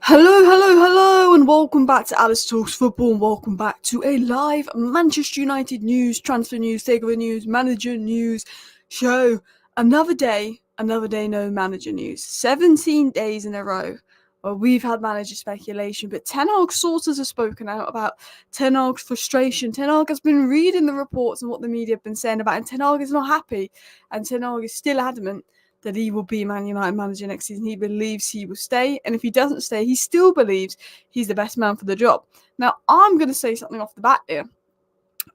Hello, and welcome back to Alice Talks Football, and welcome back to a live Manchester United news, transfer news, takeover news, manager news show. Another day, no manager news. 17 days in a row where we've had manager speculation, but Ten Hag sources have spoken out about Ten Hag's frustration. Ten Hag has been reading the reports and what the media have been saying about, and Ten Hag is not happy, and Ten Hag is still adamant that he will be Man United manager next season. He believes he will stay, and if he doesn't stay, he still believes he's the best man for the job. Now, I'm going to say something off the bat here.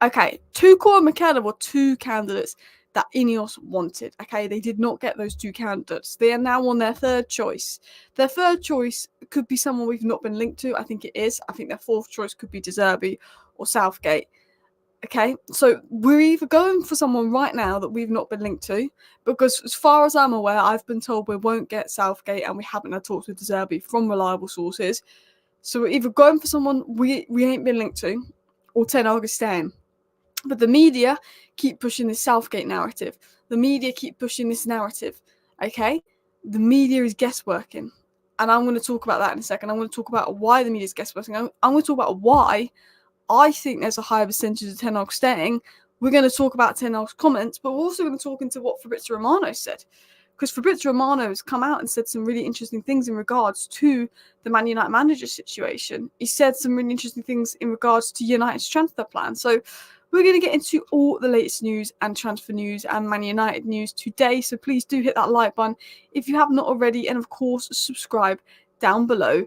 Okay, Tuchel and McKenna were two candidates that INEOS wanted. Okay, they did not get those two candidates. They are now on their third choice. Their third choice could be someone we've not been linked to. I think it is. I think their fourth choice could be De Zerbi or Southgate. Okay, so we're either going for someone right now that we've not been linked to, because as far as I'm aware, I've been told we won't get Southgate, and we haven't had talks with De Zerbi from reliable sources. So we're either going for someone we ain't been linked to, or Ten Hag is staying. But the media keep pushing this Southgate narrative. The media keep pushing this narrative. Okay, the media is guessworking, and I'm going to talk about that in a second. I'm going to talk about why the media is guessworking. I'm going to talk about why I think there's a higher percentage of Ten Hag staying. We're going to talk about Ten Hag's comments, but we're also going to talk into what Fabrizio Romano said. Because Fabrizio Romano has come out and said some really interesting things in regards to the Man United manager situation. He said some really interesting things in regards to United's transfer plan. So we're going to get into all the latest news and transfer news and Man United news today. So please do hit that like button if you have not already. And of course, subscribe down below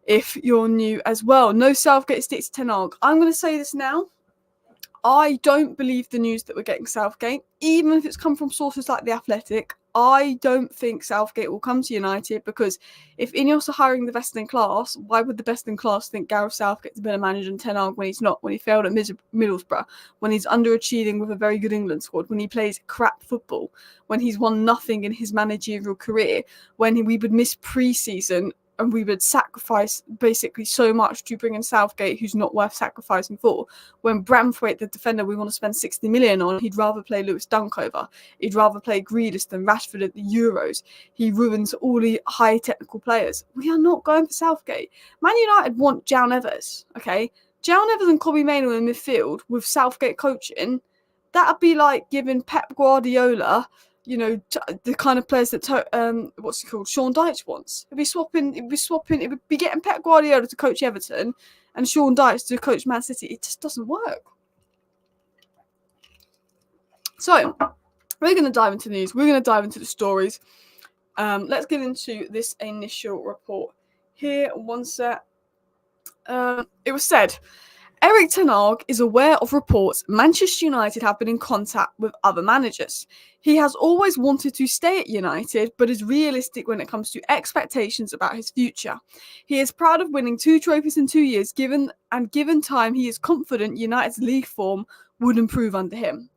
if you're new as well. No Southgate sticks to Ten Hag. I'm going to say this now. I don't believe the news that we're getting Southgate, even if it's come from sources like The Athletic. I don't think Southgate will come to United, because if INEOS are hiring the best in class, why would the best in class think Gareth Southgate's been a manager than Ten Hag when he's not, when he failed at Middlesbrough, when he's underachieving with a very good England squad, when he plays crap football, when he's won nothing in his managerial career, when we would miss pre-season and we would sacrifice basically so much to bring in Southgate, who's not worth sacrificing for. When Braithwaite, the defender we want to spend 60 million on, he'd rather play Lewis Dunk over. He'd rather play Grealish than Rashford at the Euros. He ruins all the high technical players. We are not going for Southgate. Man United want Joao Neves, okay? Joao Neves and Kobbie Mainoo in midfield with Southgate coaching. That'd be like giving Pep Guardiola, you know, the kind of players that Sean Dyche wants. It'd be getting Pep Guardiola to coach Everton and Sean Dyche to coach Man City. It just doesn't work. So we're going to dive into the news. We're going to dive into the stories. Let's get into this initial report here. One sec. It was said, Erik Ten Hag is aware of reports Manchester United have been in contact with other managers. He has always wanted to stay at United, but is realistic when it comes to expectations about his future. He is proud of winning 2 trophies in 2 years, given time he is confident United's league form would improve under him.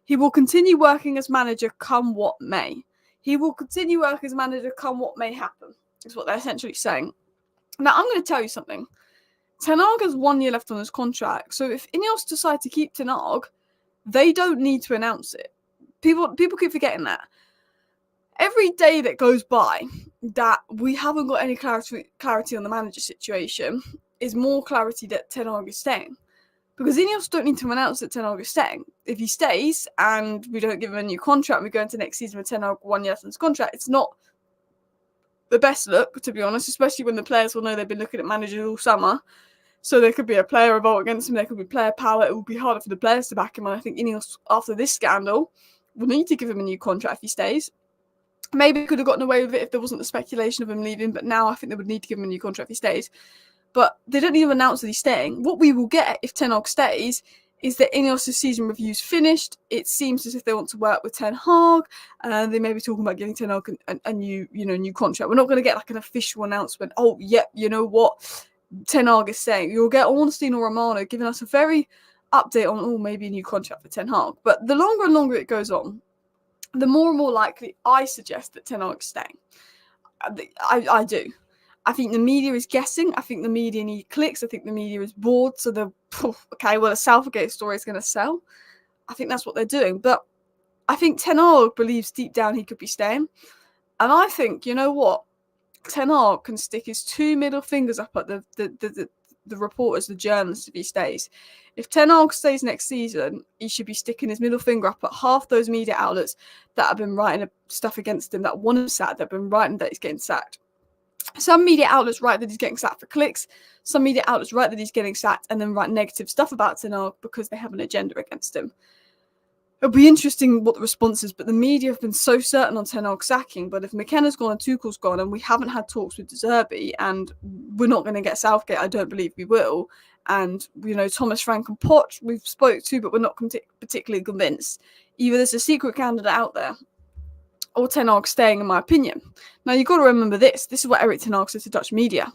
He will continue working as manager come what may. He will continue working as manager come what may happen, is what they're essentially saying. Now, I'm going to tell you something. Ten Hag has 1 year left on his contract, so if INEOS decide to keep Ten Hag, they don't need to announce it. People keep forgetting that. Every day that goes by that we haven't got any clarity on the manager situation is more clarity that Ten Hag is staying. Because INEOS don't need to announce that Ten Hag is staying. If he stays and we don't give him a new contract, we go into next season with Ten Hag 1 year left on his contract, it's not the best look, to be honest, especially when the players will know they've been looking at managers all summer. So there could be a player revolt against him, there could be player power, it will be harder for the players to back him. And I think INEOS, after this scandal, will need to give him a new contract if he stays. Maybe could have gotten away with it if there wasn't the speculation of him leaving, but now I think they would need to give him a new contract if he stays. But they don't even announce that he's staying. What we will get if Ten Hag stays is that INEOS' season review's finished. It seems as if they want to work with Ten Hag, and they may be talking about giving Ten Hag a new contract. We're not going to get like an official announcement. Oh, yep, you know what? Ten Hag is saying. You'll get Ornstein or Romano giving us a very update on maybe a new contract for Ten Hag. But the longer and longer it goes on, the more and more likely I suggest that Ten Hag is staying. I do. I think the media is guessing. I think the media need clicks. I think the media is bored. So the Southgate story is going to sell. I think that's what they're doing. But I think Ten Hag believes deep down he could be staying. And I think, you know what? Ten Hag can stick his two middle fingers up at the reporters, the journalists, if he stays. If Ten Hag stays next season, he should be sticking his middle finger up at half those media outlets that have been writing stuff against him, that want him sacked, that have been writing that he's getting sacked. Some media outlets write that he's getting sacked for clicks. Some media outlets write that he's getting sacked and then write negative stuff about Ten Hag because they have an agenda against him. It'll be interesting what the response is, but the media have been so certain on Ten Hag sacking. But if McKenna's gone and Tuchel's gone, and we haven't had talks with De Zerbi, and we're not going to get Southgate, I don't believe we will. And, Thomas Frank and Poch we've spoke to, but we're not particularly convinced. Either there's a secret candidate out there, or Ten Hag staying, in my opinion. Now, you've got to remember this. This is what Erik Ten Hag said to Dutch media.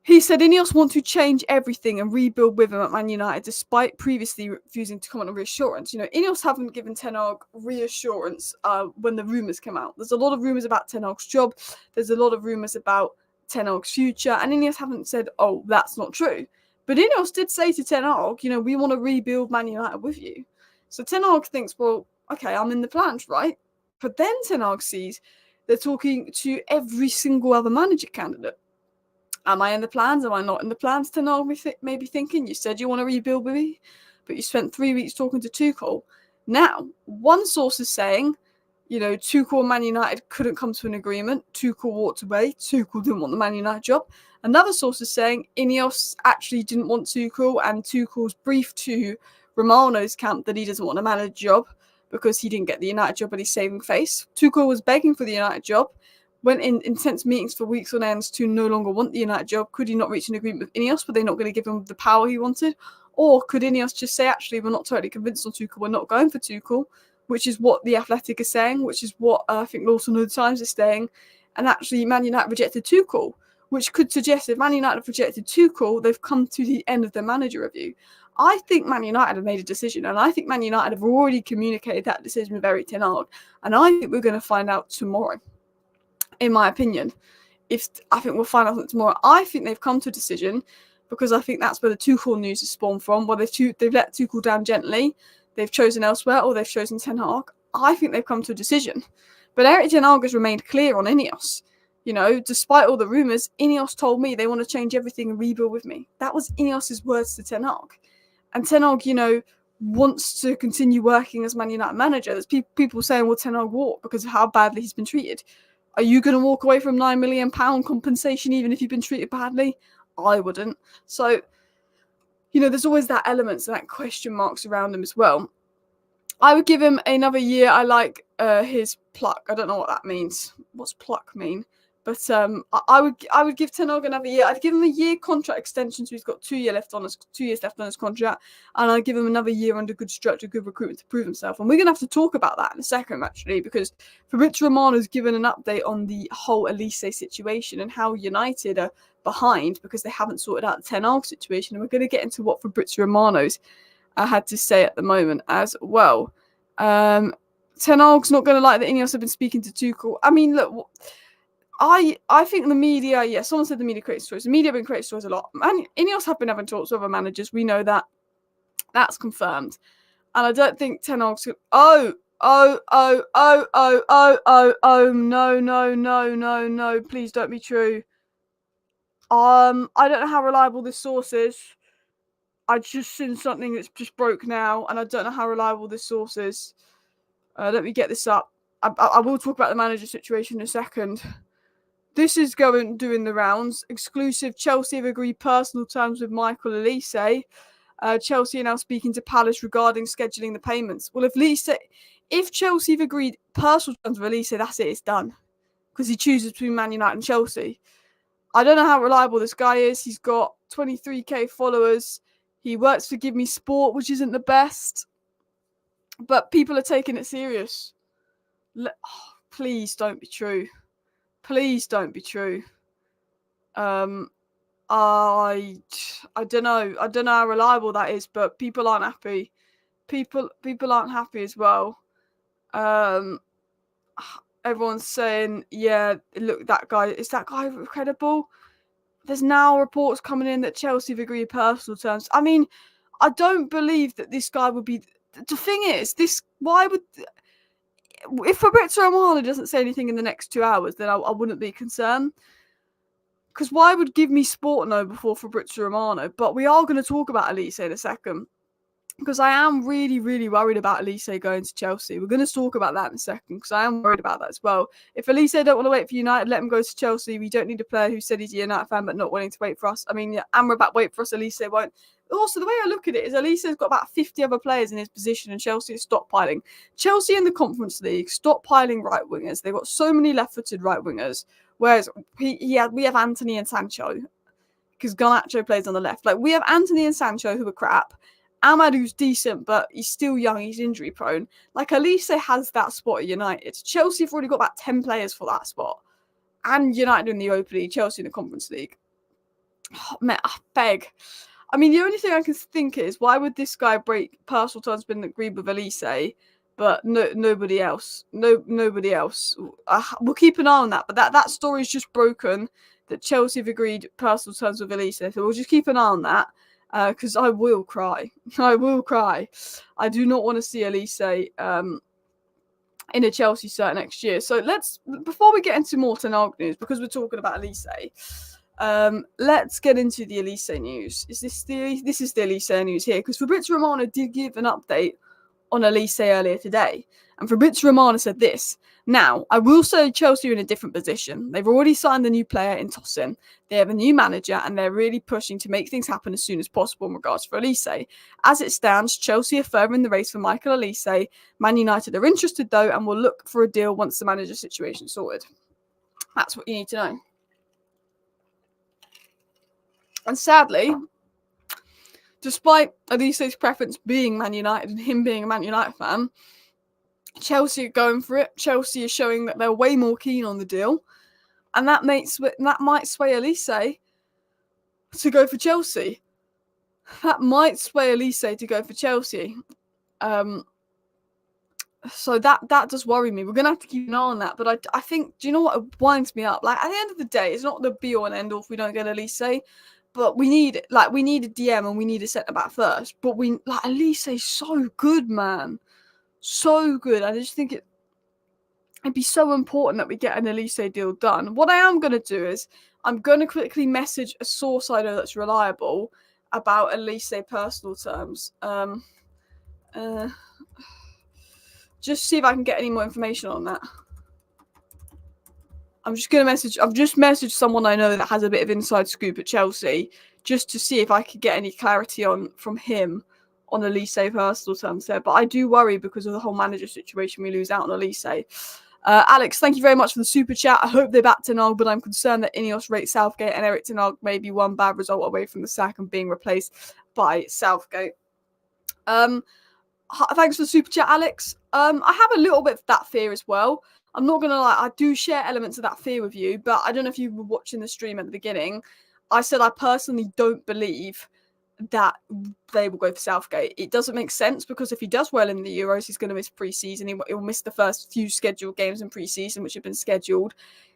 He said INEOS want to change everything and rebuild with him at Man United, despite previously refusing to comment on reassurance. INEOS haven't given Ten Hag reassurance when the rumours came out. There's a lot of rumours about Ten Hag's job. There's a lot of rumours about Ten Hag's future. And INEOS haven't said, oh, that's not true. But INEOS did say to Ten Hag, we want to rebuild Man United with you. So Ten Hag thinks, well, okay, I'm in the plans, right? But then Ten Hag sees they're talking to every single other manager candidate. Am I in the plans? Am I not in the plans? Ten Hag may be thinking, you said you want to rebuild with me, but you spent 3 weeks talking to Tuchel. Now, one source is saying, Tuchel and Man United couldn't come to an agreement. Tuchel walked away. Tuchel didn't want the Man United job. Another source is saying INEOS actually didn't want Tuchel, and Tuchel's briefed to Romano's camp that he doesn't want a manager job because he didn't get the United job, but he's saving face. Tuchel was begging for the United job, went in intense meetings for weeks on end to no longer want the United job. Could he not reach an agreement with INEOS? Were they not going to give him the power he wanted? Or could INEOS just say, actually, we're not totally convinced on Tuchel, we're not going for Tuchel, which is what The Athletic is saying, which is what I think Lawson of the Times is saying, and actually Man United rejected Tuchel, which could suggest if Man United have rejected Tuchel, they've come to the end of their manager review. I think Man United have made a decision, and I think Man United have already communicated that decision with Erik Ten Hag, and I think we're going to find out tomorrow. In my opinion, I think we'll find out tomorrow. I think they've come to a decision because I think that's where the Tuchel news is spawned from. Where they've let Tuchel down gently, they've chosen elsewhere, or they've chosen Ten Hag. I think they've come to a decision. But Erik Ten Hag has remained clear on INEOS. Despite all the rumours, INEOS told me they want to change everything and rebuild with me. That was INEOS's words to Ten Hag. And Ten Hag, wants to continue working as Man United manager. There's people saying, well, Ten Hag walk because of how badly he's been treated. Are you going to walk away from £9 million compensation even if you've been treated badly? I wouldn't. So, there's always that element and that question marks around him as well. I would give him another year. I like his pluck. I don't know what that means. What's pluck mean? But I would give Ten Hag another year. I'd give him a year contract extension, so he's got 2 years left on his contract, and I'd give him another year under good structure, good recruitment to prove himself. And we're going to have to talk about that in a second, actually, because Fabrizio Romano's given an update on the whole Olise situation and how United are behind because they haven't sorted out the Ten Hag situation. And we're going to get into what Fabrizio Romano's had to say at the moment as well. Ten Hag's not going to like that INEOS have been speaking to Tuchel. I mean, look. I think the media, someone said the media creates stories. The media have been creating stories a lot. And INEOS have been having talks with other managers. We know that. That's confirmed. And I don't think Ten Hag's no, please don't be true. I don't know how reliable this source is. I just seen something that's just broke now, and I don't know how reliable this source is. Let me get this up. I will talk about the manager situation in a second. This is doing the rounds. Exclusive. Chelsea have agreed personal terms with Michael Olise. Chelsea are now speaking to Palace regarding scheduling the payments. Well, if Chelsea have agreed personal terms with Olise, that's it. It's done. Because he chooses between Man United and Chelsea. I don't know how reliable this guy is. He's got 23k followers. He works for Give Me Sport, which isn't the best. But people are taking it serious. Please don't be true. Please don't be true. I don't know. I don't know how reliable that is, but people aren't happy. People aren't happy as well. Everyone's saying, yeah, look, is that guy credible? There's now reports coming in that Chelsea have agreed personal terms. I mean, I don't believe that this guy would be. The thing is, if Fabrizio Romano doesn't say anything in the next 2 hours, then I wouldn't be concerned. Because why would Give Me Sport know before Fabrizio Romano? But we are going to talk about Olise in a second. Because I am really, really worried about Olise going to Chelsea. We're going to talk about that in a second, because I am worried about that as well. If Olise don't want to wait for United, let him go to Chelsea. We don't need a player who said he's a United fan but not willing to wait for us. I mean, yeah, Amrabat wait for us, Olise won't. Also, the way I look at it is Olise's got about 50 other players in his position and Chelsea is stockpiling. Chelsea in the Conference League, stockpiling right wingers. They've got so many left-footed right wingers. Whereas we have Anthony and Sancho, because Garnacho plays on the left. Like, we have Anthony and Sancho who are crap. Ahmad, who's decent, but he's still young, he's injury prone. Like, Olise has that spot at United. Chelsea have already got about 10 players for that spot. And United in the Europa League, Chelsea in the Conference League. Oh, man, I beg. I mean, the only thing I can think is, why would this guy break personal terms been agreed with Olise, but nobody else? Nobody else. We'll keep an eye on that. But that story's just broken, that Chelsea have agreed personal terms with Olise. So we'll just keep an eye on that. Because I will cry. I will cry. I do not want to see Olise in a Chelsea shirt next year. So before we get into more Ten Hag news, because we're talking about Olise, let's get into the Olise news. This is the Olise news here, because Fabrizio Romano did give an update on Olise earlier today. And Fabrizio Romano said this: "Now, I will say Chelsea are in a different position. They've already signed a new player in Tosin. They have a new manager, and they're really pushing to make things happen as soon as possible in regards for Olise. As it stands, Chelsea are further in the race for Michael Olise. Man United are interested, though, and will look for a deal once the manager situation is sorted." That's what you need to know. And sadly, despite Olise's preference being Man United and him being a Man United fan, Chelsea are going for it. Chelsea is showing that they're way more keen on the deal, and that might sway Olise to go for Chelsea. That might sway Olise to go for Chelsea. So that does worry me. We're gonna have to keep an eye on that. But I think, do you know what winds me up? Like, at the end of the day, it's not the be all and end all if we don't get Olise. But we need a DM and we need a centre back first. But Olise's so good, man. So good. I just think it'd be so important that we get an Olise deal done. What I am going to do is I'm going to quickly message a source I know that's reliable about Olise personal terms. Just see if I can get any more information on that. I've just messaged someone I know that has a bit of inside scoop at Chelsea, just to see if I could get any clarity from him on Olise personal terms there. But I do worry because of the whole manager situation, we lose out on Olise. Alex, thank you very much for the super chat. I hope they're back to Ten Hag, but I'm concerned that INEOS rate Southgate and Erik Ten Hag may be one bad result away from the sack and being replaced by Southgate. Thanks for the super chat, Alex. I have a little bit of that fear as well. I'm not going to lie, I do share elements of that fear with you, but I don't know if you were watching the stream at the beginning. I said I personally don't believe that they will go for Southgate. It doesn't make sense, because if he does well in the Euros, he's going to miss pre-season. He'll miss the first few scheduled games in pre-season, which have been scheduled.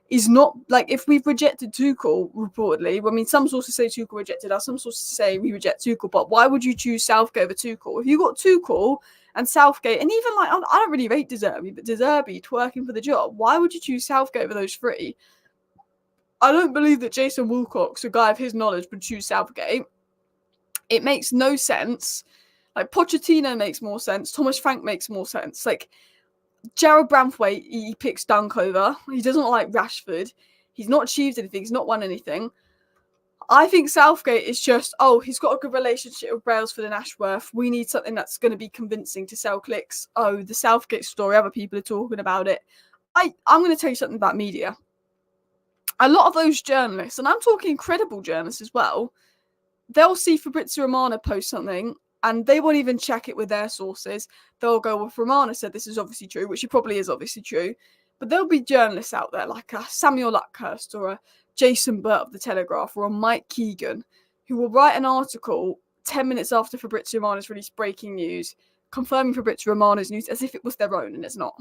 Is not like, if we've rejected Tuchel, reportedly. I mean, some sources say Tuchel rejected us, some sources say we reject Tuchel, but why would you choose Southgate over Tuchel? If you got Tuchel and Southgate, and even, like, I don't really rate De Zerbi, but De Zerbi twerking for the job, why would you choose Southgate over those three? I don't believe that Jason Wilcox, a guy of his knowledge, would choose Southgate. It makes no sense. Like, Pochettino makes more sense. Thomas Frank makes more sense. Like, Jared Branthwaite, he picks Dunk over. He doesn't like Rashford. He's not achieved anything. He's not won anything. I think Southgate is just, he's got a good relationship with Brailsford and Ashworth. We need something that's going to be convincing to sell clicks. Oh, the Southgate story, other people are talking about it. I'm going to tell you something about media. A lot of those journalists, and I'm talking credible journalists as well, they'll see Fabrizio Romano post something and they won't even check it with their sources. They'll go, well, if Romano said this is obviously true, which it probably is obviously true. But there'll be journalists out there like a Samuel Luckhurst or a Jason Burt of The Telegraph or a Mike Keegan who will write an article 10 minutes after Fabrizio Romano's released breaking news, confirming Fabrizio Romano's news as if it was their own, and it's not.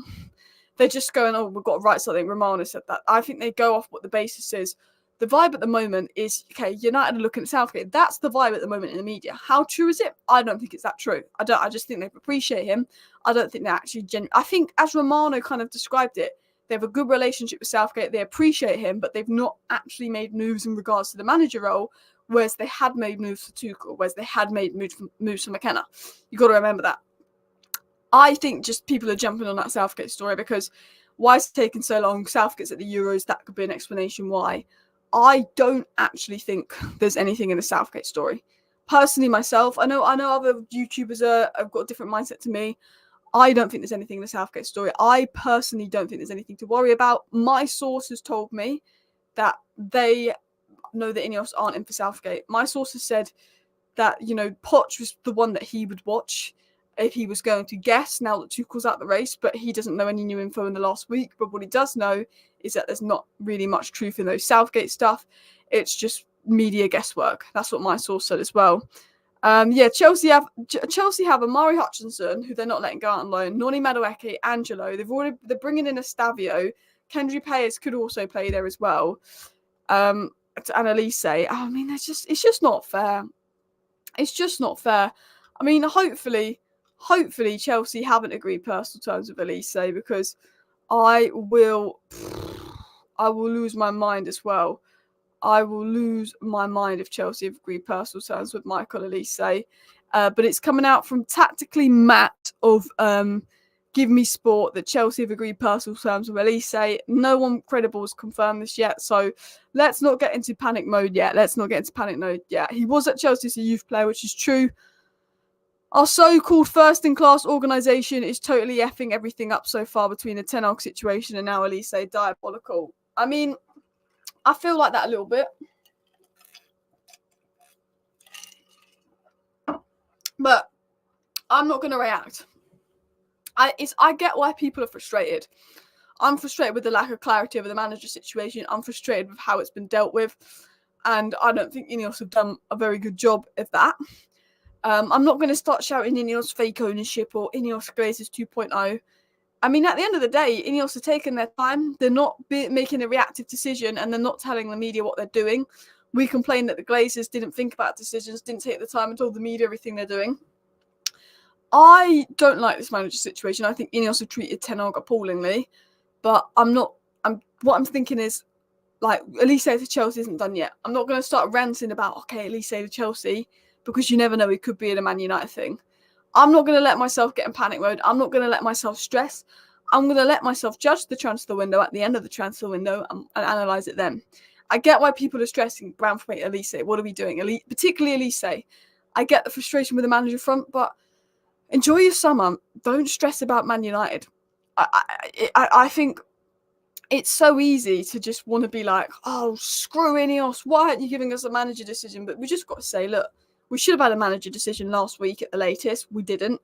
They're just going, we've got to write something. Romano said that. I think they go off what the basis is. the vibe at the moment is, okay, United are looking at Southgate. That's the vibe at the moment in the media. How true is it? I don't think it's that true. I just think they appreciate him. I don't think they're actually I think, as Romano kind of described it, they have a good relationship with Southgate. They appreciate him, but they've not actually made moves in regards to the manager role, whereas they had made moves for Tuchel, whereas they had made moves for McKenna. You've got to remember that. I think just people are jumping on that Southgate story because why is it taking so long? Southgate's at the Euros. That could be an explanation why. I don't actually think there's anything in the Southgate story. Personally, myself, I know other YouTubers have got a different mindset to me. I don't think there's anything in the Southgate story. I personally don't think there's anything to worry about. My sources told me that they know that INEOS aren't in for Southgate. My sources said that, Poch was the one that he would watch if he was going to guess now that Tuchel's out the race, but he doesn't know any new info in the last week. But what he does know is that there's not really much truth in those Southgate stuff. It's just media guesswork. That's what my source said as well. Chelsea have Amari Hutchinson, who they're not letting go out on loan, Noni Madueke, Angelo. They're bringing in Estavio. Kendry Payers could also play there as well. And Olise. I mean, it's just not fair. It's just not fair. I mean, hopefully Chelsea haven't agreed personal terms with Olise, because I will lose my mind as well. I will lose my mind if Chelsea have agreed personal terms with Michael Olise. But it's coming out from Tactically Matt of Give Me Sport that Chelsea have agreed personal terms with Olise. No one credible has confirmed this yet, so let's not get into panic mode yet. He was at Chelsea as a youth player, which is true. Our so-called first-in-class organisation is totally effing everything up so far between the Ten Hag situation and now Olise. Diabolical. I mean, I feel like that a little bit. But I'm not going to react. I get why people are frustrated. I'm frustrated with the lack of clarity over the manager situation. I'm frustrated with how it's been dealt with. And I don't think INEOS have done a very good job of that. I'm not going to start shouting INEOS fake ownership or INEOS Glazers 2.0. I mean, at the end of the day, INEOS are taking their time. They're not making a reactive decision, and they're not telling the media what they're doing. We complain that the Glazers didn't think about decisions, didn't take the time and told the media everything they're doing. I don't like this manager situation. I think INEOS have treated Ten Hag appallingly, but what I'm thinking is, like, Olise to Chelsea isn't done yet. I'm not going to start ranting about, okay, Olise to Chelsea, because you never know, it could be in a Man United thing. I'm not going to let myself get in panic mode. I'm not going to let myself stress. I'm going to let myself judge the transfer window at the end of the transfer window and analyse it then. I get why people are stressing Branthwaite, Olise. What are we doing? Particularly Olise. I get the frustration with the manager front, but enjoy your summer. Don't stress about Man United. I think it's so easy to just want to be like, oh, screw INEOS. Why aren't you giving us a manager decision? But we just got to say, look, we should have had a manager decision last week at the latest. We didn't.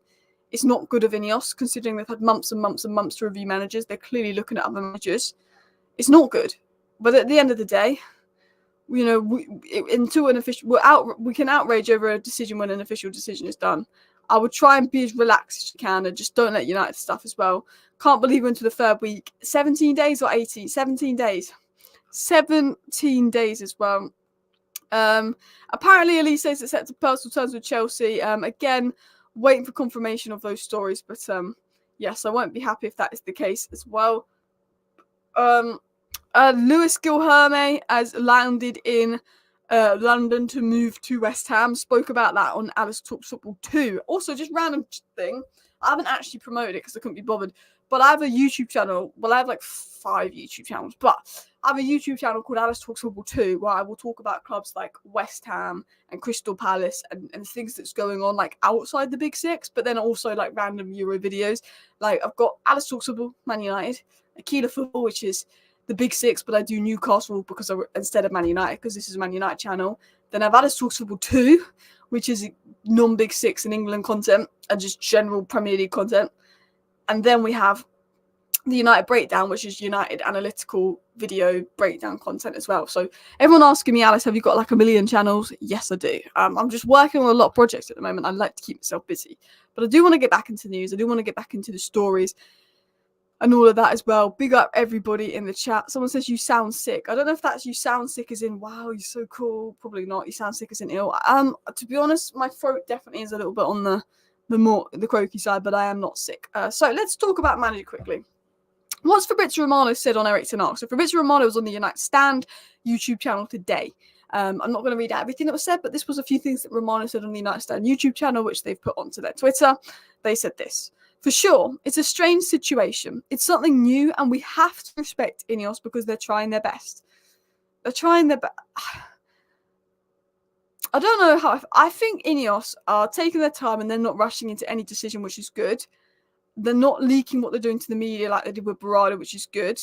It's not good of INEOS, considering they've had months and months and months to review managers. They're clearly looking at other managers. It's not good. But at the end of the day, we can outrage over a decision when an official decision is done. I would try and be as relaxed as you can and just don't let United stuff as well. Can't believe we're into the third week. 17 days or 18? 17 days. 17 days as well. Apparently Olise has accepted personal terms with Chelsea. Again, waiting for confirmation of those stories, but yes, I won't be happy if that is the case as well. Lewis Guilherme has landed in London to move to West Ham. Spoke about that on Alice Talks Football 2. Also, just random thing, I haven't actually promoted it because I couldn't be bothered, but I have a YouTube channel. Well, I have like 5 YouTube channels, but I have a YouTube channel called Alice Talks Football 2, where I will talk about clubs like West Ham and Crystal Palace and things that's going on like outside the Big Six, but then also like random Euro videos. Like I've got Alice Talks Football, Man United, Aquila Football, which is the Big Six, but I do Newcastle instead of Man United, because this is a Man United channel. Then I've Alice Talks Football 2, which is non-Big Six in England content and just general Premier League content. And then we have the United Breakdown, which is United analytical video breakdown content as well. So everyone asking me, Alice, have you got like 1 million channels? Yes, I do. I'm just working on a lot of projects at the moment. I like to keep myself busy, but I do want to get back into news. I do want to get back into the stories. and all of that as well. Big up everybody in the chat. Someone says you sound sick. I don't know if that's you sound sick as in wow, you're so cool. Probably not. You sound sick as in ill. To be honest, my throat definitely is a little bit on the croaky side, but I am not sick. So let's talk about manager quickly. What's Fabrizio Romano said on Erik Ten Hag? So Fabrizio Romano was on the United Stand YouTube channel today. I'm not going to read out everything that was said, but this was a few things that Romano said on the United Stand YouTube channel, which they've put onto their Twitter. They said this. For sure, it's a strange situation. It's something new, and we have to respect INEOS because they're trying their best. They're trying their best. I don't know how. I think INEOS are taking their time and they're not rushing into any decision, which is good. They're not leaking what they're doing to the media like they did with Berardi, which is good.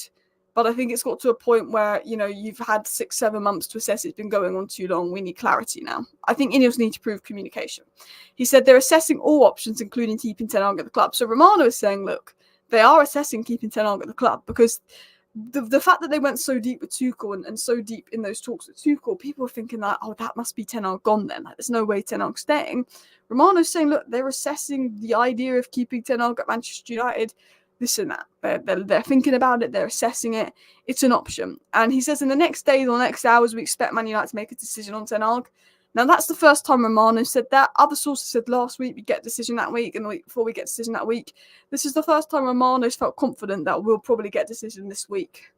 But I think it's got to a point where, you've had 6-7 months to assess. It's been going on too long. We need clarity now. I think INEOS need to prove communication. He said they're assessing all options, including keeping Ten Hag at the club. So Romano is saying, look, they are assessing keeping Ten Hag at the club because the fact that they went so deep with Tuchel and so deep in those talks with Tuchel, people are thinking that, oh, that must be Ten Hag gone then. Like, there's no way Ten Hag's staying. Romano's saying, look, they're assessing the idea of keeping Ten Hag at Manchester United. This and that. They're thinking about it. They're assessing it. It's an option. And he says in the next days or next hours, we expect Man United to make a decision on Ten Hag. Now, that's the first time Romano said that. Other sources said last week we get a decision that week, and the week before we get a decision that week. This is the first time Romano's felt confident that we'll probably get a decision this week,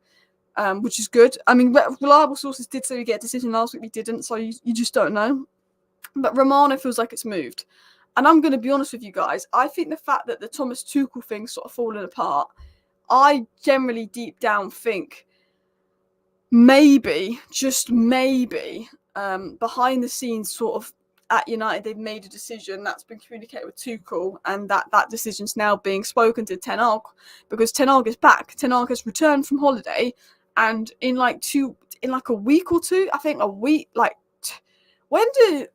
which is good. I mean, reliable sources did say we get a decision last week. We didn't, so you just don't know. But Romano feels like it's moved. And I'm going to be honest with you guys. I think the fact that the Thomas Tuchel thing's sort of fallen apart, I generally deep down think maybe, just maybe, behind the scenes sort of at United, they've made a decision that's been communicated with Tuchel, and that decision's now being spoken to Ten Hag because Ten Hag is back. Ten Hag has returned from holiday, and in like a week or two, I think a week, when do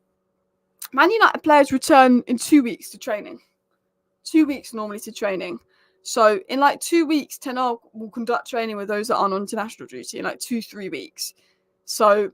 Man United players return in 2 weeks to training? 2 weeks normally to training. So in 2 weeks, Ten Hag will conduct training with those that aren't on international duty in 2-3 weeks. So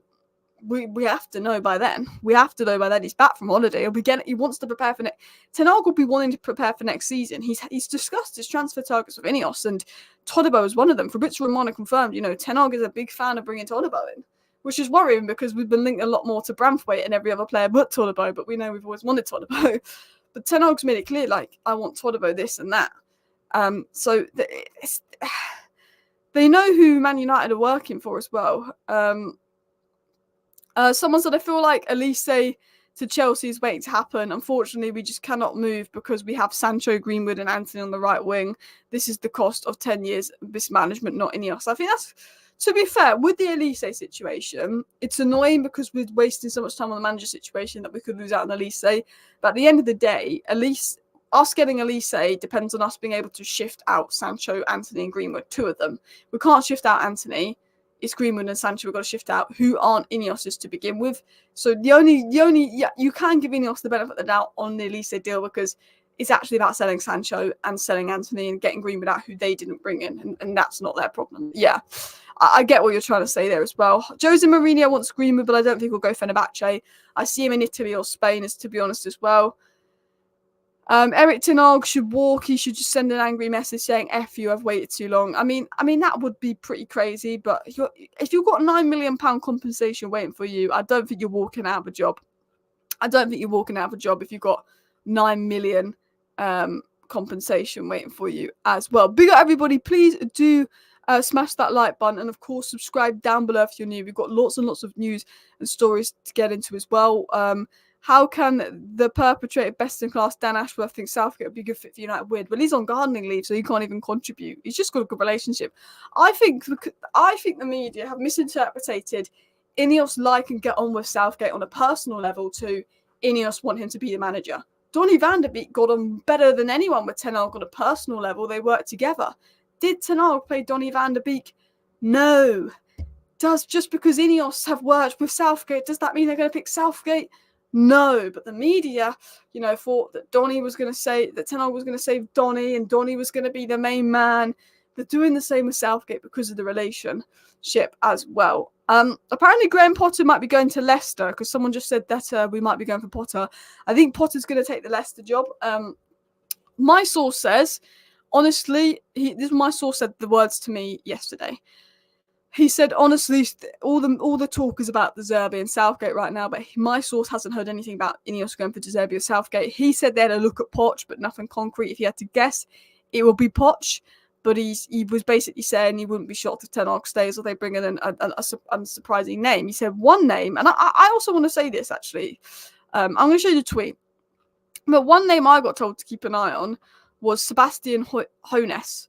we have to know by then. We have to know by then he's back from holiday. He wants to prepare for next. Ten Hag will be wanting to prepare for next season. He's discussed his transfer targets with INEOS, and Todibo is one of them. Fabrizio Romano confirmed, Ten Hag is a big fan of bringing Todibo in, which is worrying because we've been linked a lot more to Branthwaite and every other player but Todibo, but we know we've always wanted Todibo. But Ten Hag's made it clear, I want Todibo this and that. So they know who Man United are working for as well. Someone said, I feel like Olise to Chelsea is waiting to happen. Unfortunately, we just cannot move because we have Sancho, Greenwood and Anthony on the right wing. This is the cost of 10 years of mismanagement, not INEOS. I think that's, to be fair, with the Olise situation, it's annoying because we're wasting so much time on the manager situation that we could lose out on Olise. But at the end of the day, us getting Olise depends on us being able to shift out Sancho, Anthony and Greenwood, 2 of them. We can't shift out Anthony. It's Greenwood and Sancho we've got to shift out, who aren't INEOS's to begin with. So you can give INEOS the benefit of the doubt on the Olise deal because it's actually about selling Sancho and selling Anthony and getting Greenwood out, who they didn't bring in, and that's not their problem. Yeah, I get what you're trying to say there as well. Jose Mourinho wants Greenwood, but I don't think he'll go Fenerbahce. I see him in Italy or Spain, to be honest, as well. Erik Ten Hag should walk. He should just send an angry message saying, F you, I've waited too long. I mean, that would be pretty crazy, but if you've got £9 million compensation waiting for you, I don't think you're walking out of a job. I don't think you're walking out of a job if you've got 9 million compensation waiting for you as well. Big up everybody. Please do smash that like button, and of course subscribe down below if you're new. We've got lots and lots of news and stories to get into as well. How can the perpetrator best-in-class Dan Ashworth think Southgate would be a good fit for United? Weird. Well, he's on gardening leave, so he can't even contribute. He's just got a good relationship. I think the media have misinterpreted INEOS like and get on with Southgate on a personal level to INEOS want him to be the manager. Donny van der Beek got on better than anyone with Ten Hag on a personal level. They worked together. Did Ten Hag play Donny van der Beek? No. Just because INEOS have worked with Southgate, does that mean they're going to pick Southgate? No, but the media, thought that Donny was going to say that Ten Hag was going to save Donny, and Donny was going to be the main man. They're doing the same with Southgate because of the relationship as well. Apparently, Graham Potter might be going to Leicester because someone just said that we might be going for Potter. I think Potter's going to take the Leicester job. My source says, honestly, my source said the words to me yesterday. He said, honestly, all the talk is about De Zerbi and Southgate right now, but my source hasn't heard anything about INEOS going for De Zerbi or Southgate. He said they had a look at Poch, but nothing concrete. If he had to guess, it will be Poch. But he was basically saying he wouldn't be shocked if Ten Hag stays or they bring in an unsurprising name. He said one name, and I also want to say this, actually. I'm going to show you the tweet. But one name I got told to keep an eye on was Sebastian Hoeneß.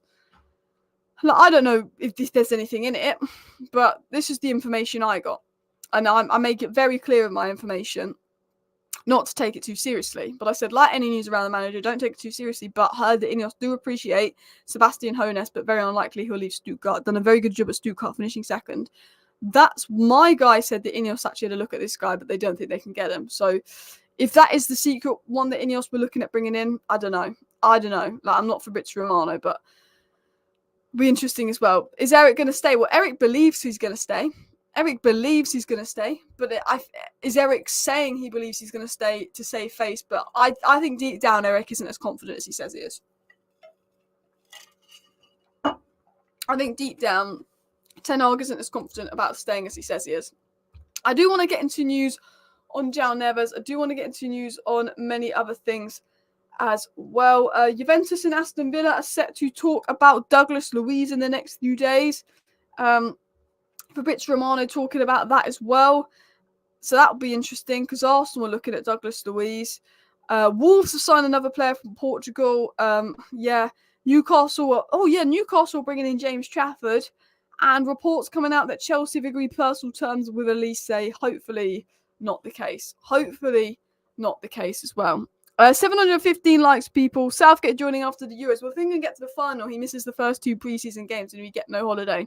I don't know if there's anything in it, but this is the information I got. And I make it very clear in my information not to take it too seriously. But I said, like any news around the manager, don't take it too seriously. But heard that INEOS do appreciate Sebastian Hoeneß, but very unlikely he'll leave Stuttgart. Done a very good job at Stuttgart, finishing second. That's my guy said that INEOS actually had a look at this guy, but they don't think they can get him. So if that is the secret one that INEOS were looking at bringing in, I don't know. Like, I'm not for Fabrizio Romano, but be interesting as well. Is Erik going to stay? Well, Erik believes he's going to stay. But is Erik saying he believes he's going to stay to save face? But I think deep down Erik isn't as confident as he says he is. I think deep down Ten Hag isn't as confident about staying as he says he is. I do want to get into news on Joao Neves. I do want to get into news on many other things as well. Juventus and Aston Villa are set to talk about Douglas Luiz in the next few days. Fabrizio Romano talking about that as well. So that'll be interesting because Arsenal are looking at Douglas Luiz. Wolves have signed another player from Portugal. Newcastle bringing in James Trafford. And reports coming out that Chelsea have agreed personal terms with Olise. Hopefully not the case. As well. 715 likes, people. Southgate joining after the Euros. Well, if he can get to the final, he misses the first 2 preseason games and we get no holiday.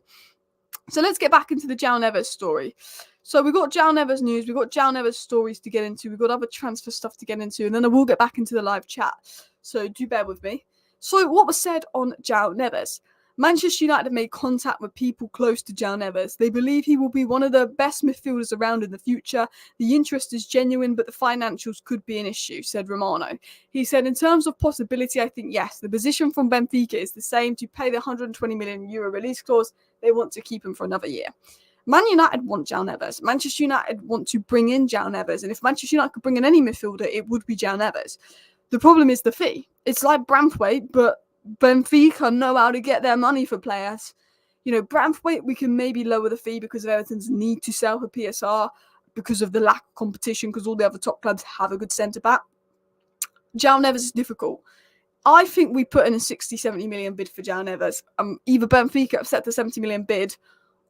So let's get back into the Joao Neves story. So we've got Joao Neves news. We've got Joao Neves stories to get into. We've got other transfer stuff to get into. And then I will get back into the live chat. So do bear with me. So what was said on Joao Neves? Manchester United have made contact with people close to Joao Neves. They believe he will be one of the best midfielders around in the future. The interest is genuine, but the financials could be an issue, said Romano. He said, in terms of possibility, I think yes. The position from Benfica is the same. To pay the €120 million release clause, they want to keep him for another year. Man United want Joao Neves. Manchester United want to bring in Joao Neves. And if Manchester United could bring in any midfielder, it would be Joao Neves. The problem is the fee. It's like Braithwaite, but Benfica know how to get their money for players. You know, Braithwaite, we can maybe lower the fee because of Everton's need to sell for PSR, because of the lack of competition, because all the other top clubs have a good centre-back. Joao Neves is difficult. I think we put in a 60-70 million bid for Joao Neves. Either Benfica accept the 70 million bid,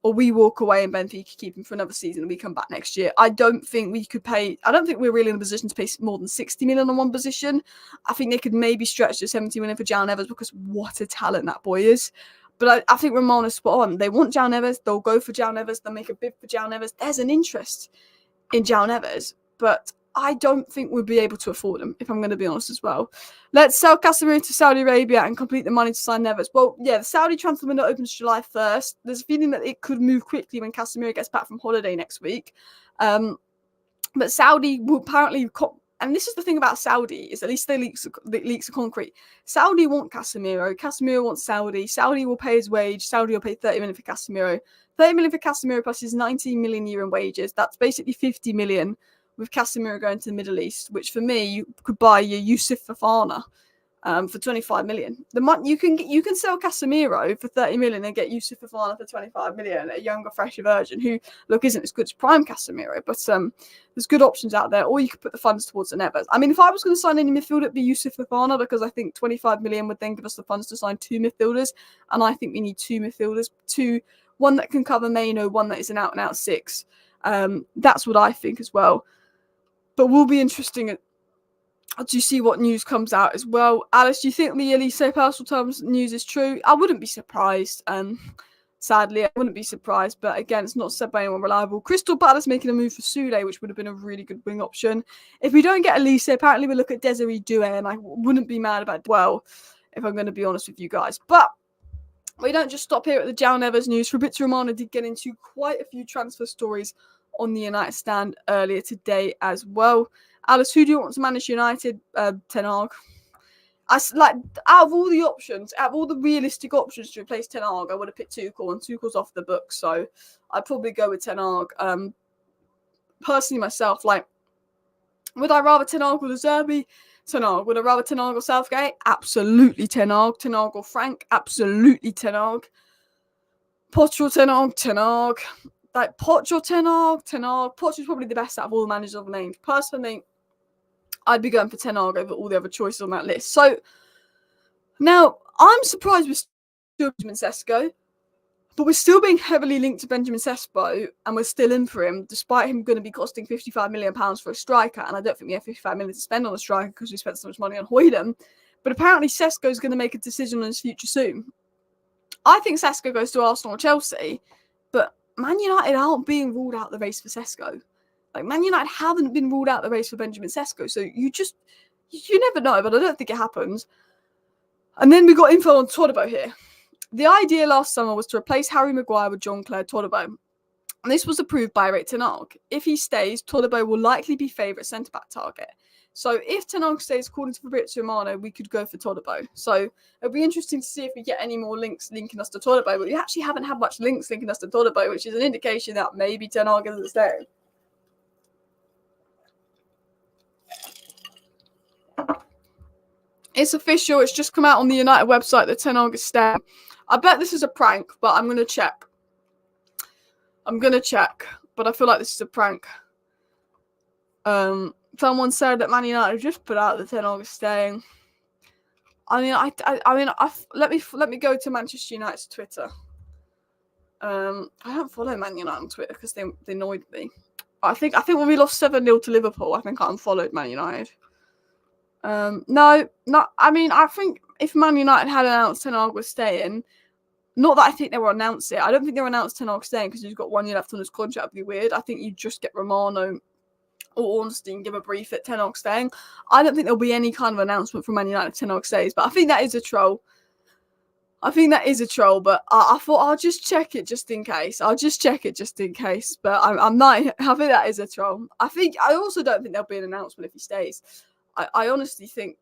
or we walk away and Benfica keep him for another season and we come back next year. I don't think we're really in a position to pay more than 60 million on one position. I think they could maybe stretch to 70 million for Joao Neves because what a talent that boy is. But I think Romano's spot on. They want Joao Neves. They'll go for Joao Neves. They'll make a bid for Joao Neves. There's an interest in Joao Neves, but I don't think we'll be able to afford him, if I'm going to be honest as well. Let's sell Casemiro to Saudi Arabia and complete the money to sign Neves. Well, yeah, the Saudi transfer window opens July 1st. There's a feeling that it could move quickly when Casemiro gets back from holiday next week. But Saudi will apparently... And this is the thing about Saudi, is at least the leaks are concrete. Saudi want Casemiro. Casemiro wants Saudi. Saudi will pay his wage. Saudi will pay 30 million for Casemiro. 30 million for Casemiro plus his 19 million euro in wages. That's basically 50 million with Casemiro going to the Middle East, which for me, you could buy your Yusuf Fofana for 25 million. You can sell Casemiro for 30 million and get Yusuf Fofana for 25 million, a younger, fresher version who, look, isn't as good as prime Casemiro, but there's good options out there, or you could put the funds towards the Neves. I mean, if I was going to sign any midfielder, it'd be Yusuf Fofana, because I think 25 million would then give us the funds to sign 2 midfielders, and I think we need 2 midfielders, one that can cover Maino, one that is an out-and-out 6. That's what I think as well. But will be interesting to see what news comes out as well. Alice, do you think the Olise personal terms news is true? I wouldn't be surprised. Sadly, I wouldn't be surprised. But again, it's not said by anyone reliable. Crystal Palace making a move for Sule, which would have been a really good wing option. If we don't get Olise, apparently we look at Desiree Doué, and I wouldn't be mad about it, well, if I'm going to be honest with you guys. But we don't just stop here at the Joao Neves news. Fabrizio Romano did get into quite a few transfer stories on the United stand earlier today as well. Alice, who do you want to manage United? Ten Hag. Like, out of all the options, out of all the realistic options to replace Ten Hag, I would have picked Tuchel, and Tuchel's off the book, so I'd probably go with Ten Hag. Personally, myself, like, would I rather Ten Hag or De Zerbi? Ten Hag. Would I rather Ten Hag or Southgate? Absolutely Ten Hag. Ten Hag or Frank? Absolutely Ten Hag. Poch or Ten Hag? Ten Hag. Like, Poch or Ten Hag? Ten Hag. Poch is probably the best out of all the managers I've named. Personally, I'd be going for Ten Hag over all the other choices on that list. So, now, I'm surprised we're still Benjamin Sesko, but we're still being heavily linked to Benjamin Sesko, and we're still in for him, despite him going to be costing £55 million for a striker, and I don't think we have £55 million to spend on a striker because we spent so much money on Højlund. But apparently Sesko is going to make a decision on his future soon. I think Sesko goes to Arsenal or Chelsea, but Man United aren't being ruled out the race for Sesko. Like, Man United haven't been ruled out the race for Benjamin Sesko, so you never know, but I don't think it happens. And then we got info on Todibo here. The idea last summer was to replace Harry Maguire with Jean-Claude Todibo, and this was approved by Erik Ten Hag. If he stays, Todibo will likely be favourite centre-back target. So if Ten Hag stays, according to Fabrizio Romano, we could go for Todibo. So it'll be interesting to see if we get any more links linking us to Todibo, but we actually haven't had much links linking us to Todibo, which is an indication that maybe Ten Hag isn't staying. It's official. It's just come out on the United website that Ten Hag is staying. I bet this is a prank, but I'm going to check. But I feel like this is a prank. Someone said that Man United just put out that Ten Hag is staying. Let me go to Manchester United's Twitter. I don't follow Man United on Twitter because they annoyed me. I think when we lost 7-0 to Liverpool, I think I unfollowed Man United. I think if Man United had announced Ten Hag was staying, not that I think they will announce it. I don't think they'll announce Ten Hag staying because he's got 1 year left on his contract. It'd be weird. I think you just get Romano or Ornstein give a brief at Ten Hag staying. I don't think there'll be any kind of announcement from Man United if Ten Hag stays, but I think that is a troll. But I thought I'll just check it just in case. But I'm not. I think that is a troll. I also don't think there'll be an announcement if he stays. I honestly think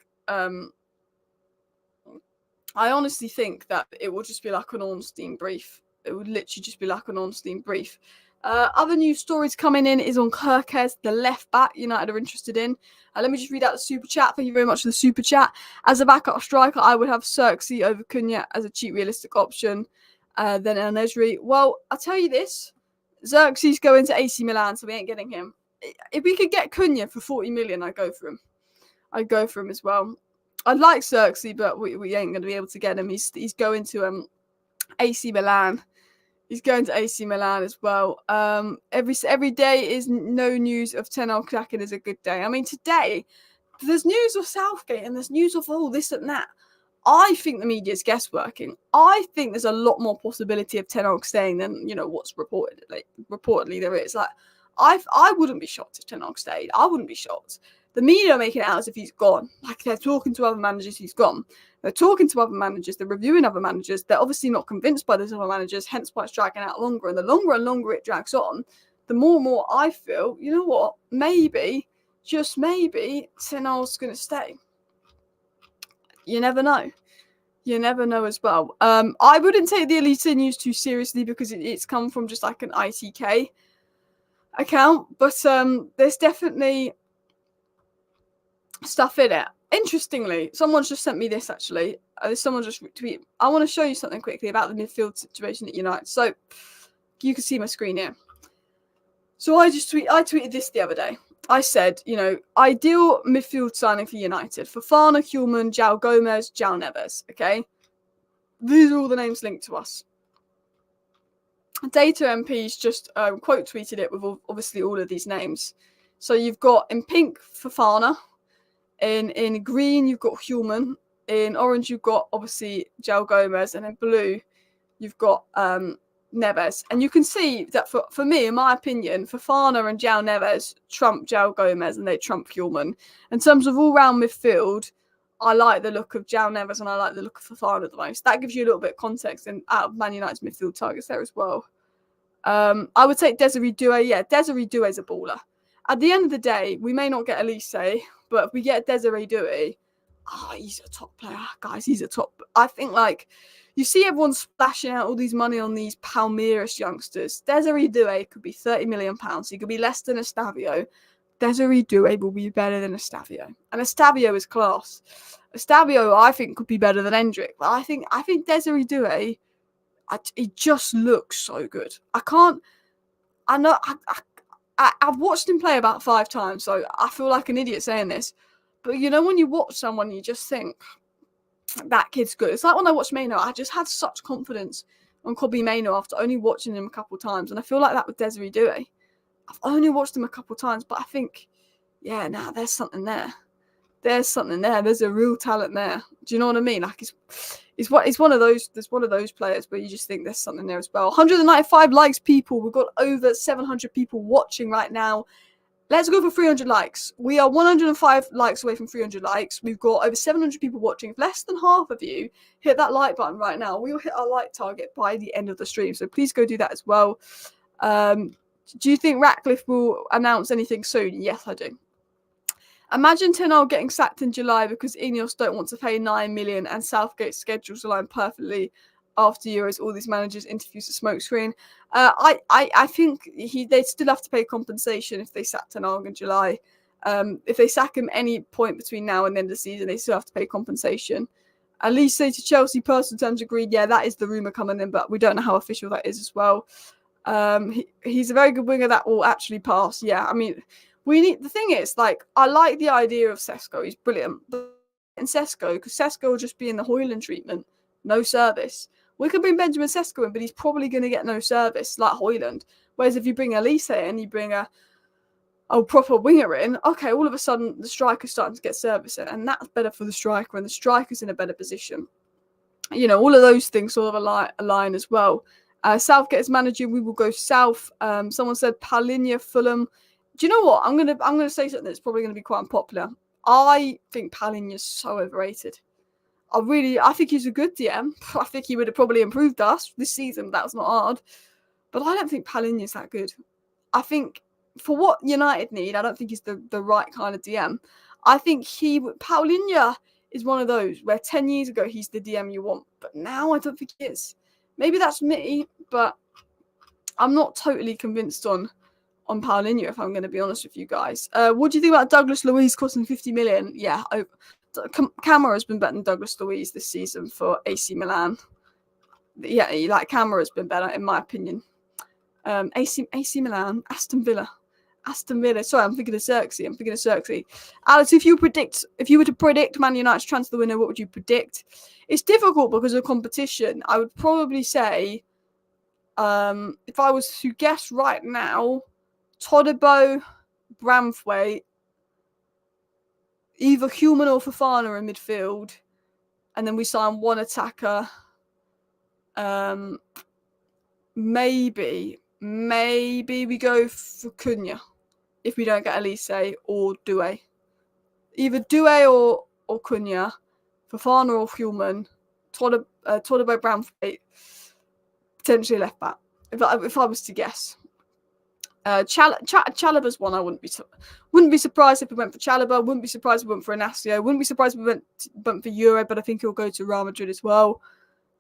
that it will just be like an Ornstein brief. It would literally just be like an Ornstein brief. Other news stories coming in is on Kerkez, the left back United are interested in. Let me just read out the super chat. Thank you very much for the super chat. As a backup striker, I would have Xerxes over Cunha as a cheap, realistic option. Then El Nesri. Well, I'll tell you this. Xerxes going to AC Milan, so we ain't getting him. If we could get Cunha for 40 million, I'd go for him. As well. I'd like Xerxes, but we ain't going to be able to get him. He's going to AC Milan. He's going to AC Milan as well. Every day is no news of Ten Hag cracking is a good day. I mean, today, there's news of Southgate and there's news of all this and that. I think the media's guessworking. I think there's a lot more possibility of Ten Hag staying than, what's reported. Reportedly there is. I wouldn't be shocked if Ten Hag stayed. I wouldn't be shocked. The media are making it out as if he's gone. Like, they're talking to other managers, he's gone. They're talking to other managers, they're reviewing other managers. They're obviously not convinced by those other managers, hence why it's dragging out longer. And the longer and longer it drags on, the more and more I feel, you know what, maybe, just maybe, Ten Hag's going to stay. You never know. As well. I wouldn't take the Olise news too seriously because it's come from just like an ITK account. But there's definitely stuff in it. Interestingly, someone's just sent me this actually. Someone just tweeted. I want to show you something quickly about the midfield situation at United. So you can see my screen here. So I tweeted this the other day. I said, ideal midfield signing for United. Fofana, Hjulmand, Joao Gomez, Joao Neves. Okay? These are all the names linked to us. Data MPs just quote tweeted it with obviously all of these names. So you've got in pink, Fofana. In green, you've got Hjulmand. In orange, you've got, obviously, Joao Gomez. And in blue, you've got Neves. And you can see that, for me, in my opinion, Fofana and Joao Neves trump Joao Gomez and they trump Hjulmand. In terms of all-round midfield, I like the look of Joao Neves and I like the look of Fofana the most. That gives you a little bit of context out of Man United's midfield targets there as well. I would take Desiree Doué. Yeah, Desiree Doué's a baller. At the end of the day, we may not get Olise, but if we get Desiree Doué, he's a top player, guys. He's a top. I think, like, you see everyone splashing out all these money on these Palmeiras youngsters. Desiree Doué could be £30 million. He could be less than Estavio. Desiree Doué will be better than Estavio. And Estavio is class. Estavio, I think, could be better than Endrick. But I think Desiree Doué, he just looks so good. I've watched him play about 5 times, so I feel like an idiot saying this. But you know, when you watch someone, you just think, that kid's good. It's like when I watched Maino, I just had such confidence on Kobbie Maino after only watching him a couple of times. And I feel like that with Desiree Doué. I've only watched him a couple of times, but I think, there's something there. There's something there. There's a real talent there. Do you know what I mean? Like, he's one of those players where you just think there's something there as well. 195 likes, people. We've got over 700 people watching right now. Let's go for 300 likes. We are 105 likes away from 300 likes. We've got over 700 people watching. If less than half of you hit that like button right now, we will hit our like target by the end of the stream. So please go do that as well. Do you think Ratcliffe will announce anything soon? Yes, I do. Imagine Ten Hag getting sacked in July because INEOS don't want to pay 9 million and Southgate's schedules align perfectly after Euros. All these managers' interviews a smokescreen. I think they'd still have to pay compensation if they sack Ten Hag in July. If they sack him any point between now and the end of the season, they still have to pay compensation. Olise to Chelsea, personal terms agreed. Yeah, that is the rumour coming in, but we don't know how official that is as well. He's a very good winger that will actually pass. Yeah, I mean, the thing is, like, I like the idea of Sesko. He's brilliant. But in Sesko, because Sesko will just be in the Højlund treatment, no service. We could bring Benjamin Sesko in, but he's probably going to get no service, like Højlund. Whereas if you bring Olise in, you bring a proper winger in, okay, all of a sudden the striker's starting to get service in, and that's better for the striker, and the striker's in a better position. You know, all of those things sort of align as well. Southgate as manager, we will go south. Someone said Paulinho, Fulham. Do you know what? I'm gonna say something that's probably gonna be quite unpopular. I think Paulinho is so overrated. I think he's a good DM. I think he would have probably improved us this season. That was not hard. But I don't think Paulinho is that good. I think for what United need, I don't think he's the right kind of DM. I think Paulinho is one of those where 10 years ago he's the DM you want. But now I don't think he is. Maybe that's me, but I'm not totally convinced on Paulinho, if I'm going to be honest with you guys. What do you think about Douglas Luiz costing 50 million? Yeah, Camara has been better than Douglas Luiz this season for AC Milan. Yeah, like Camara has been better in my opinion. AC Milan, Aston Villa. Sorry, I'm thinking of Xerxes. Alex, if you were to predict Man United's transfer winner, what would you predict? It's difficult because of competition. I would probably say, if I was to guess right now, Todibo, Bramthwaite, either Human or Fofana in midfield, and then we sign one attacker. Maybe we go for Cunha if we don't get Olise or Doué. Either Doué or Cunha, Fofana or Human, Todibo, Bramthwaite, potentially left back. If I was to guess. Chalobah's one I wouldn't be surprised if we went for Chalobah. Wouldn't be surprised if we went for Inacio. Wouldn't be surprised if we went for Euro, but I think he'll go to Real Madrid as well.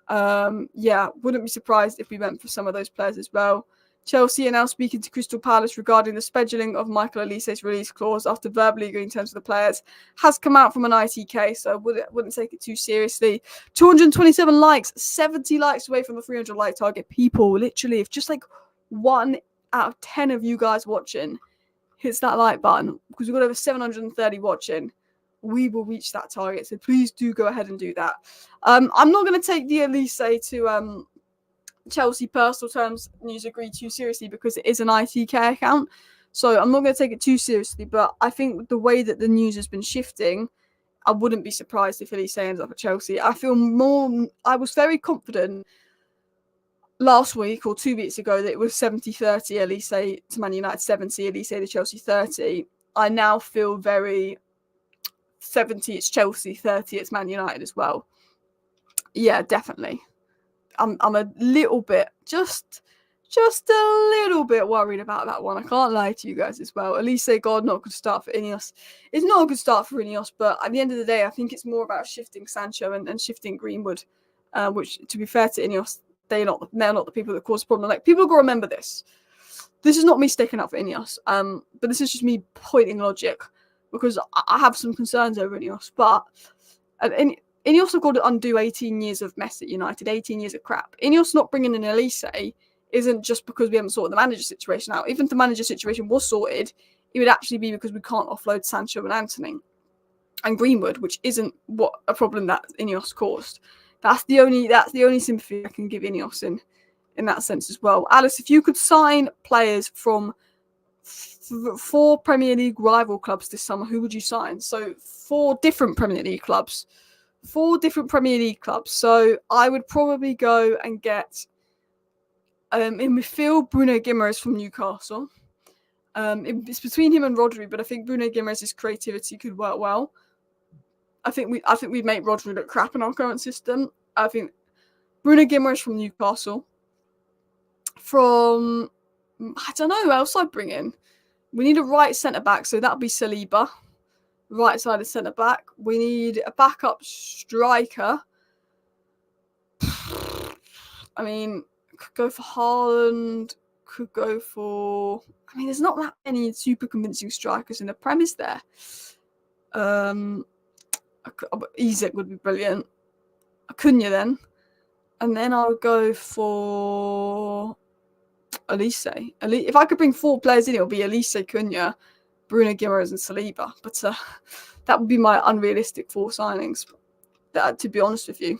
Wouldn't be surprised if we went for some of those players as well. Chelsea are now speaking to Crystal Palace regarding the scheduling of Michael Olise's release clause after verbally agreeing terms with the players. Has come out from an ITK, so I wouldn't take it too seriously. 227 likes, 70 likes away from the 300 like target. People, literally, if just like 1 out of 10 of you guys watching hits that like button, because we've got over 730 watching, we will reach that target. So please do go ahead and do that. I'm not going to take the Olise to Chelsea personal terms news agreed too seriously because it is an ITK account. So I'm not going to take it too seriously. But I think the way that the news has been shifting, I wouldn't be surprised if Olise ends up at Chelsea. I was very confident last week or 2 weeks ago that it was 70-30 Olise to Man United, 70 Olise to Chelsea, 30. I now feel very 70 it's Chelsea, 30 it's Man United as well. Yeah, definitely. I'm a little bit just just a little bit worried about that one. I can't lie to you guys as well. Olise, God, not a good start for INEOS. It's not a good start for INEOS, but at the end of the day, I think it's more about shifting Sancho and shifting Greenwood, which, to be fair to INEOS, they're not the people that cause the problem. Like, people got to remember this. This is not me sticking up for INEOS, but this is just me pointing logic, because I have some concerns over INEOS. But INEOS have got to undo 18 years of mess at United, 18 years of crap. INEOS not bringing in Olise isn't just because we haven't sorted the manager situation out. Even if the manager situation was sorted, it would actually be because we can't offload Sancho and Antony and Greenwood, which isn't what a problem that INEOS caused. That's the only sympathy I can give INEOS in that sense as well. Alice, if you could sign players from 4 Premier League rival clubs this summer, who would you sign? So 4 different Premier League clubs. 4 different Premier League clubs. So I would probably go and get in midfield Bruno Guimaraes from Newcastle. It's between him and Rodri, but I think Bruno Guimaraes' creativity could work well. I think we'd make Rodri look crap in our current system. I think Bruno Guimaraes from Newcastle. From, I don't know who else I'd bring in. We need a right centre-back, so that'll be Saliba. Right side of centre-back. We need a backup striker. I mean, could go for Haaland. Could go for... I mean, there's not that many super convincing strikers in the Prem, is there? Isak would be brilliant. Acuna then. And then I would go for Olise. If I could bring 4 players in, it would be Olise, Acuna, Bruno Guimaraes and Saliba. But that would be my unrealistic 4 signings, to be honest with you.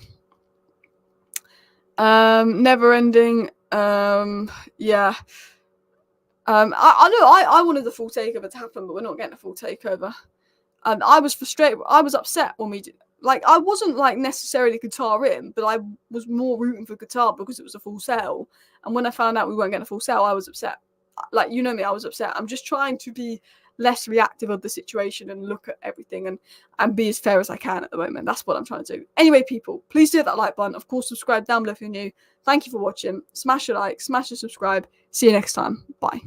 Never ending. Yeah. I know I wanted the full takeover to happen, but we're not getting a full takeover. And I was frustrated. I was upset when we did. Like, I wasn't like necessarily Qatar in, but I was more rooting for Qatar because it was a full sale. And when I found out we weren't getting a full sale, I was upset. Like, you know me, I was upset. I'm just trying to be less reactive of the situation and look at everything and be as fair as I can at the moment. That's what I'm trying to do. Anyway, people, please do hit that like button. Of course, subscribe down below if you're new. Thank you for watching. Smash a like, smash a subscribe. See you next time. Bye.